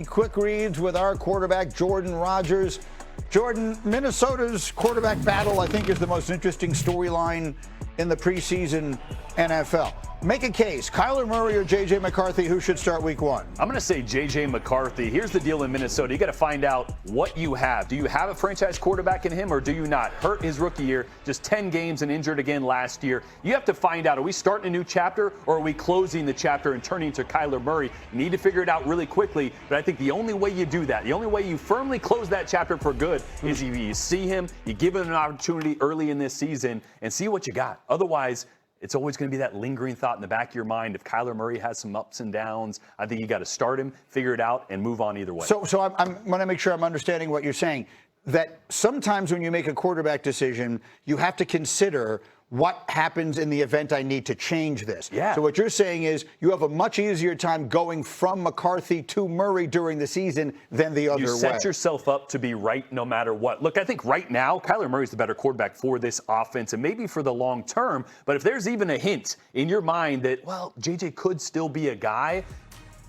Quick reads with our quarterback, Jordan Rodgers. Jordan, Minnesota's quarterback battle, I think, is the most interesting storyline in the preseason NFL. Make a case. Kyler Murray or J.J. McCarthy, who should start week one? I'm going to say J.J. McCarthy. Here's the deal in Minnesota. You got to find out what you have. Do you have a franchise quarterback in him or do you not? Hurt his rookie year, just 10 games and injured again last year. You have to find out, are we starting a new chapter or are we closing the chapter and turning to Kyler Murray? You need to figure it out really quickly, but I think the only way you do that, the only way you firmly close that chapter for good is you see him, you give him an opportunity early in this season and see what you got. Otherwise, it's always going to be that lingering thought in the back of your mind. If Kyler Murray has some ups and downs, I think you got to start him, figure it out, and move on either way. So I'm going to make sure I'm understanding what you're saying. That sometimes when you make a quarterback decision, you have to consider what happens in the event I need to change this. Yeah. So what you're saying is you have a much easier time going from McCarthy to Murray during the season than the other way. You set yourself up to be right no matter what. Look, I think right now, Kyler Murray's the better quarterback for this offense and maybe for the long term. But if there's even a hint in your mind that, well, JJ could still be a guy,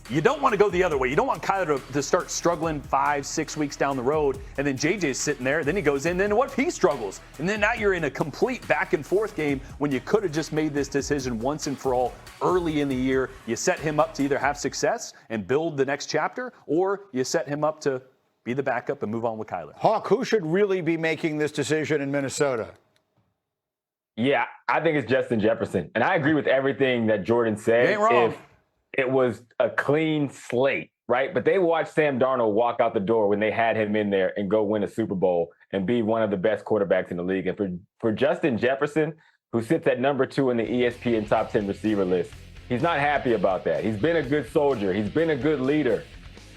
you don't want to go the other way. You don't want Kyler to start struggling 5-6 weeks down the road, and then JJ's sitting there. Then he goes in. Then what if he struggles? And then now you're in a complete back-and-forth game when you could have just made this decision once and for all early in the year. You set him up to either have success and build the next chapter, or you set him up to be the backup and move on with Kyler. Hawk, who should really be making this decision in Minnesota? Yeah, I think it's Justin Jefferson. And I agree with everything that Jordan said. You ain't wrong. If it was a clean slate, right? But they watched Sam Darnold walk out the door when they had him in there and go win a Super Bowl and be one of the best quarterbacks in the league. And for Justin Jefferson, who sits at number 2 in the ESPN top 10 receiver list, he's not happy about that. He's been a good soldier. He's been a good leader.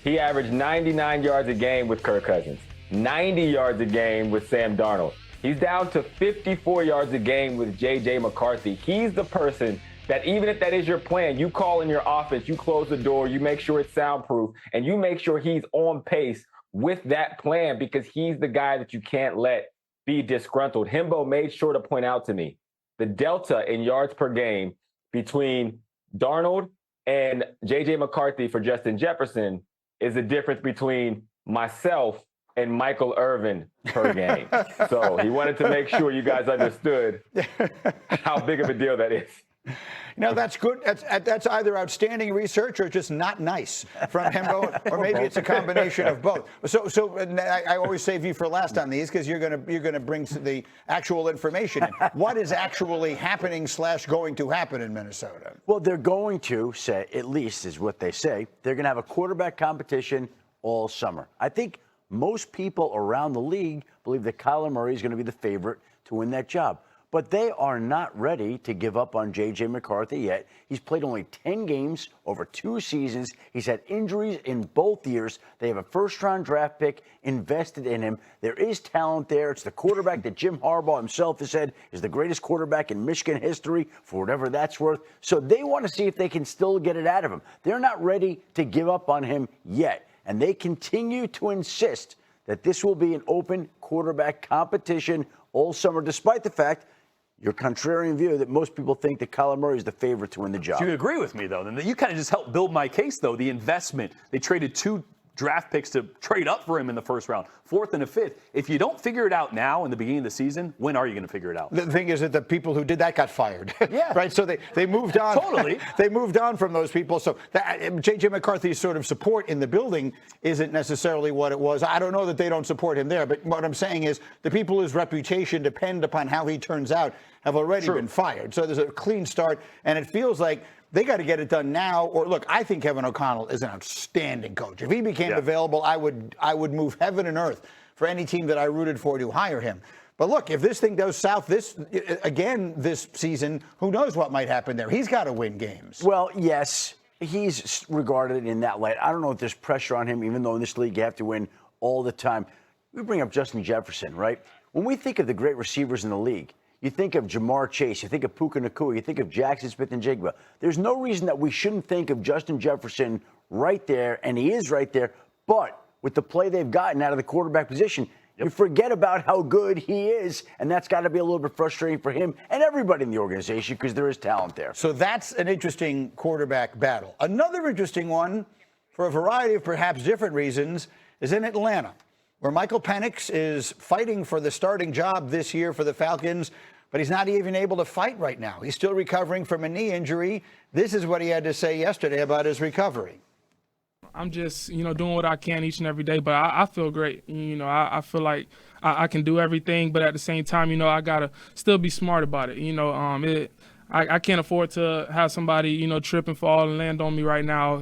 He averaged 99 yards a game with Kirk Cousins, 90 yards a game with Sam Darnold. He's down to 54 yards a game with J.J. McCarthy. He's the person that even if that is your plan, you call in your offense, you close the door, you make sure it's soundproof, and you make sure he's on pace with that plan because he's the guy that you can't let be disgruntled. Himbo made sure to point out to me the delta in yards per game between Darnold and J.J. McCarthy for Justin Jefferson is the difference between myself and Michael Irvin per game. So he wanted to make sure you guys understood how big of a deal that is. No, that's good. That's either outstanding research or just not nice from Himbo, or maybe it's a combination of both. So I always save you for last on these because you're gonna bring the actual information in. What is actually happening / going to happen in Minnesota? Well, they're going to say, at least is what they say, they're going to have a quarterback competition all summer. I think most people around the league believe that Kyler Murray is going to be the favorite to win that job. But they are not ready to give up on J.J. McCarthy yet. He's played only 10 games over 2 seasons. He's had injuries in both years. They have a first-round draft pick invested in him. There is talent there. It's the quarterback that Jim Harbaugh himself has said is the greatest quarterback in Michigan history, for whatever that's worth. So they want to see if they can still get it out of him. They're not ready to give up on him yet. And they continue to insist that this will be an open quarterback competition all summer, despite the fact your contrarian view that most people think that Kyler Murray is the favorite to win the job. Do you agree with me, though? Then you kind of just helped build my case, though. The investment. They traded 2 draft picks to trade up for him in the first round, 4th and a 5th. If you don't figure it out now in the beginning of the season, when are you going to figure it out? The thing is that the people who did that got fired. Yeah. Right? So they moved on. Totally. They moved on from those people. So J.J. McCarthy's sort of support in the building isn't necessarily what it was. I don't know that they don't support him there, but what I'm saying is the people whose reputation depend upon how he turns out have already been fired. So there's a clean start, and it feels like they got to get it done now. Or look, I think Kevin O'Connell is an outstanding coach. If he became available, I would move heaven and earth for any team that I rooted for to hire him. But look, if this thing goes south this season, who knows what might happen there? He's got to win games. Well, yes, he's regarded in that light. I don't know if there's pressure on him, even though in this league you have to win all the time. We bring up Justin Jefferson, right? When we think of the great receivers in the league, you think of Jamar Chase, you think of Puka Nacua, you think of Jackson Smith-Njigba. There's no reason that we shouldn't think of Justin Jefferson right there, and he is right there. But with the play they've gotten out of the quarterback position, you forget about how good he is, and that's got to be a little bit frustrating for him and everybody in the organization because there is talent there. So that's an interesting quarterback battle. Another interesting one for a variety of perhaps different reasons, is in Atlanta, where Michael Penix is fighting for the starting job this year for the Falcons, but he's not even able to fight right now. He's still recovering from a knee injury. This is what he had to say yesterday about his recovery. I'm just, doing what I can each and every day, but I feel great. I feel like I can do everything, but at the same time, I got to still be smart about it. I can't afford to have somebody, trip and fall and land on me right now.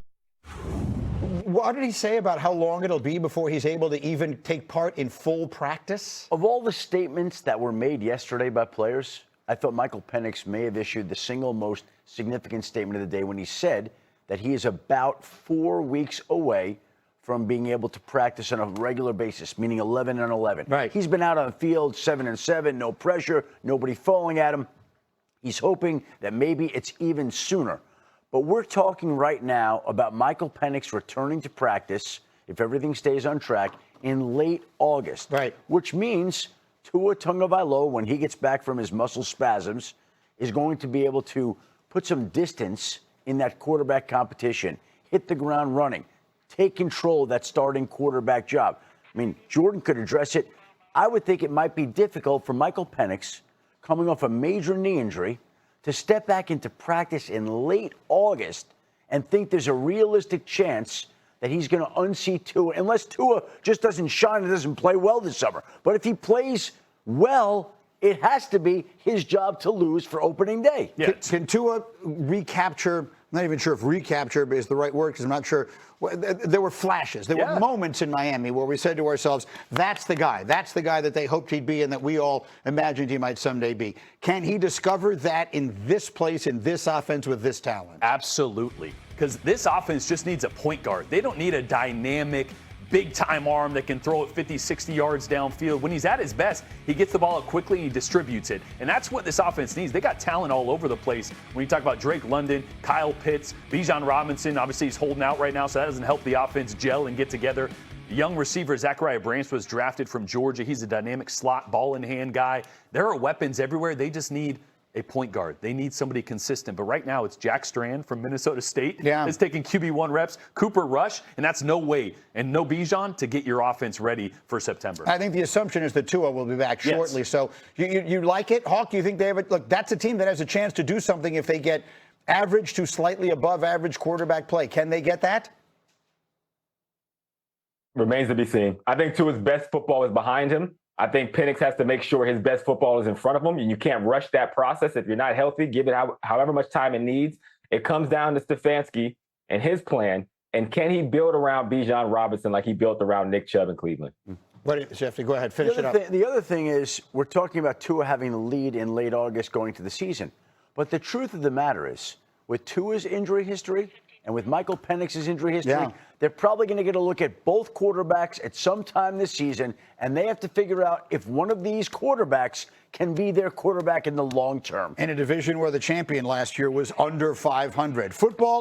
What did he say about how long it'll be before he's able to even take part in full practice? Of all the statements that were made yesterday by players, I thought Michael Penix may have issued the single most significant statement of the day when he said that he is about 4 weeks away from being able to practice on a regular basis, meaning 11 and 11. Right. He's been out on the field 7 and 7, no pressure, nobody falling at him. He's hoping that maybe it's even sooner. But we're talking right now about Michael Penix returning to practice, if everything stays on track, in late August. Right. Which means Tua Tagovailoa, when he gets back from his muscle spasms, is going to be able to put some distance in that quarterback competition, hit the ground running, take control of that starting quarterback job. I mean, Jordan could address it. I would think it might be difficult for Michael Penix, coming off a major knee injury, to step back into practice in late August and think there's a realistic chance that he's going to unseat Tua, unless Tua just doesn't shine and doesn't play well this summer. But if he plays well, it has to be his job to lose for opening day. Yeah. Can Tua recapture? I'm not even sure if recapture is the right word because I'm not sure. There were flashes. There were moments in Miami where we said to ourselves, that's the guy. That's the guy that they hoped he'd be and that we all imagined he might someday be. Can he discover that in this place, in this offense with this talent? Absolutely. Because this offense just needs a point guard. They don't need a dynamic, big-time arm that can throw it 50, 60 yards downfield. When he's at his best, he gets the ball out quickly and he distributes it. And that's what this offense needs. They got talent all over the place. When you talk about Drake London, Kyle Pitts, Bijan Robinson, obviously he's holding out right now, so that doesn't help the offense gel and get together. Young receiver Zachariah Branch was drafted from Georgia. He's a dynamic slot, ball-in-hand guy. There are weapons everywhere. They just need a point guard. They need somebody consistent. But right now, it's Jack Strand from Minnesota State. Yeah. Is taking QB1 reps. Cooper Rush, and that's no way. And no Bijan to get your offense ready for September. I think the assumption is that Tua will be back shortly. Yes. So you like it, Hawk? You think they have it? Look, that's a team that has a chance to do something if they get average to slightly above average quarterback play. Can they get that? Remains to be seen. I think Tua's best football is behind him. I think Penix has to make sure his best football is in front of him, and you can't rush that process. If you're not healthy, give it however much time it needs. It comes down to Stefanski and his plan, and can he build around Bijan Robinson like he built around Nick Chubb in Cleveland? But Jeff, go ahead, finish it up. The other thing is we're talking about Tua having the lead in late August going to the season. But the truth of the matter is, with Tua's injury history and with Michael Penix's injury history, they're probably going to get a look at both quarterbacks at some time this season, and they have to figure out if one of these quarterbacks can be their quarterback in the long term. In a division where the champion last year was under 500. Football